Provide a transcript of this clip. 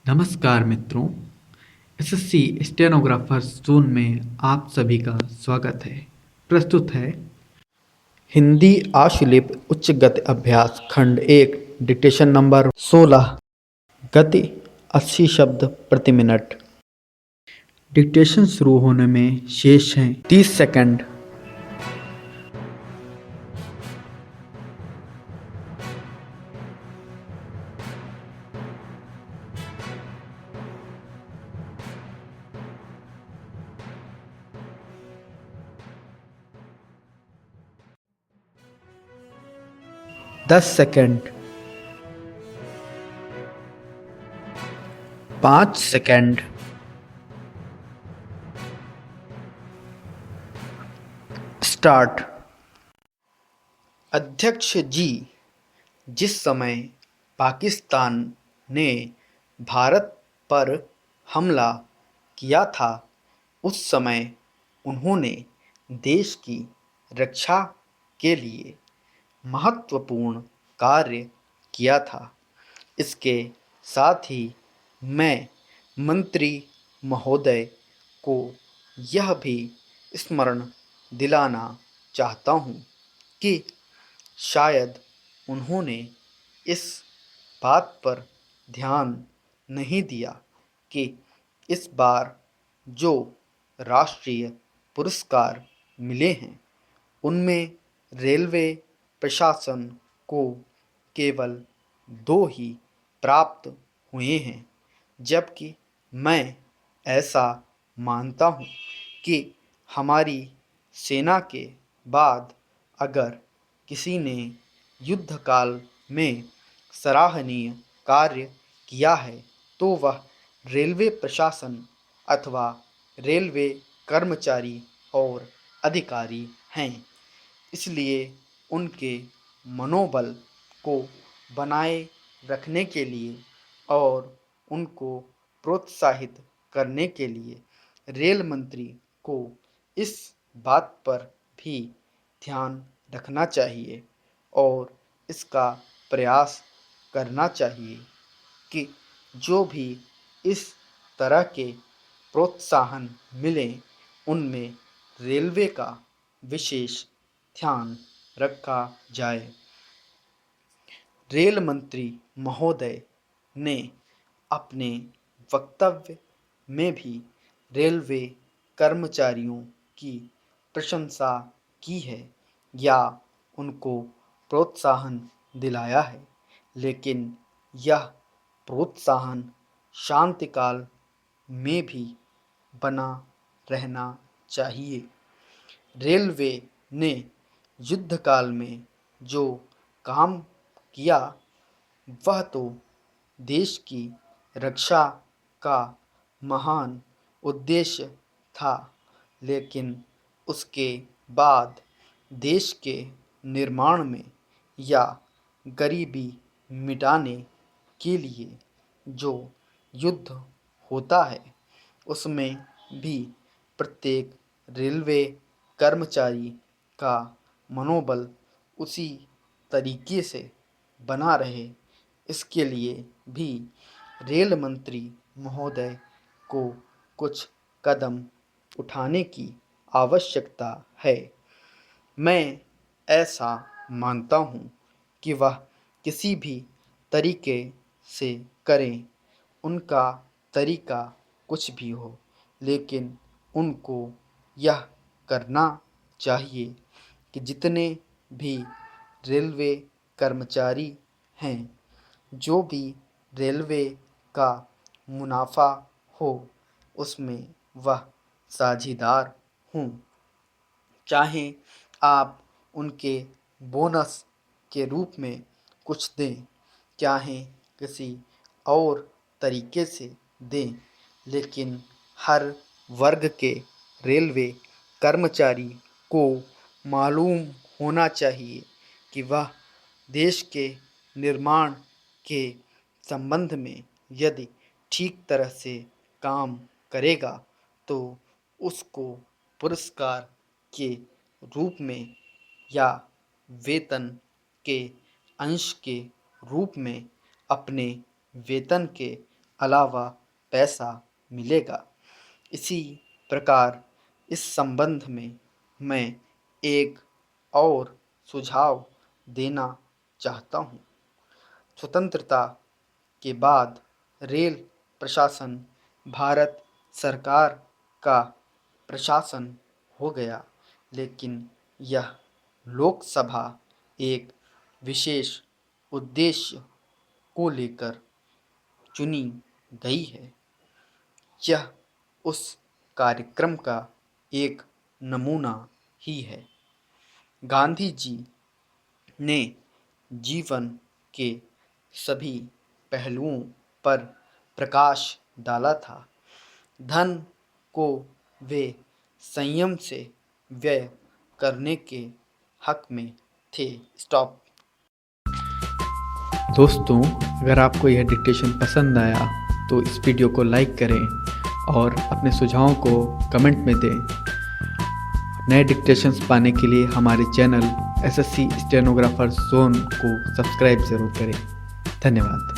नमस्कार मित्रों। SSC stenographers zone में आप सभी का स्वागत है। प्रस्तुत है हिंदी आशुलिप उच्च गति अभ्यास खंड 1 डिक्टेशन नंबर 16। गति 80 शब्द प्रति मिनट। डिक्टेशन शुरू होने में शेष हैं 30 सेकंड। 10 सेकंड। 5 सेकंड। स्टार्ट। अध्यक्ष जी, जिस समय पाकिस्तान ने भारत पर हमला किया था उस समय उन्होंने देश की रक्षा के लिए महत्वपूर्ण कार्य किया था। इसके साथ ही मैं मंत्री महोदय को यह भी स्मरण दिलाना चाहता हूँ कि शायद उन्होंने इस बात पर ध्यान नहीं दिया कि इस बार जो राष्ट्रीय पुरस्कार मिले हैं उनमें रेलवे प्रशासन को केवल 2 ही प्राप्त हुए हैं, जबकि मैं ऐसा मानता हूँ कि हमारी सेना के बाद अगर किसी ने युद्धकाल में सराहनीय कार्य किया है तो वह रेलवे प्रशासन अथवा रेलवे कर्मचारी और अधिकारी हैं। इसलिए उनके मनोबल को बनाए रखने के लिए और उनको प्रोत्साहित करने के लिए रेल मंत्री को इस बात पर भी ध्यान रखना चाहिए और इसका प्रयास करना चाहिए कि जो भी इस तरह के प्रोत्साहन मिलें उनमें रेलवे का विशेष ध्यान रखा जाए। रेल मंत्री महोदय ने अपने वक्तव्य में भी रेलवे कर्मचारियों की प्रशंसा की है या उनको प्रोत्साहन दिलाया है, लेकिन यह प्रोत्साहन शांतिकाल में भी बना रहना चाहिए। रेलवे ने युद्धकाल में जो काम किया वह तो देश की रक्षा का महान उद्देश्य था, लेकिन उसके बाद देश के निर्माण में या गरीबी मिटाने के लिए जो युद्ध होता है उसमें भी प्रत्येक रेलवे कर्मचारी का मनोबल उसी तरीके से बना रहे, इसके लिए भी रेल मंत्री महोदय को कुछ कदम उठाने की आवश्यकता है। मैं ऐसा मानता हूँ कि वह किसी भी तरीके से करें, उनका तरीका कुछ भी हो, लेकिन उनको यह करना चाहिए कि जितने भी रेलवे कर्मचारी हैं, जो भी रेलवे का मुनाफा हो उसमें वह साझेदार हों। चाहे आप उनके बोनस के रूप में कुछ दें, चाहे किसी और तरीके से दें, लेकिन हर वर्ग के रेलवे कर्मचारी को मालूम होना चाहिए कि वह देश के निर्माण के संबंध में यदि ठीक तरह से काम करेगा तो उसको पुरस्कार के रूप में या वेतन के अंश के रूप में अपने वेतन के अलावा पैसा मिलेगा। इसी प्रकार इस संबंध में मैं एक और सुझाव देना चाहता हूँ। स्वतंत्रता के बाद रेल प्रशासन भारत सरकार का प्रशासन हो गया, लेकिन यह लोकसभा एक विशेष उद्देश्य को लेकर चुनी गई है। यह उस कार्यक्रम का एक नमूना ही है। गांधी जी ने जीवन के सभी पहलुओं पर प्रकाश डाला था। धन को वे संयम से व्यय करने के हक में थे। स्टॉप। दोस्तों, अगर आपको यह डिक्टेशन पसंद आया तो इस वीडियो को लाइक करें और अपने सुझावों को कमेंट में दें। नए डिक्टेशंस पाने के लिए हमारे चैनल एसएससी स्टेनोग्राफर जोन को सब्सक्राइब ज़रूर करें। धन्यवाद।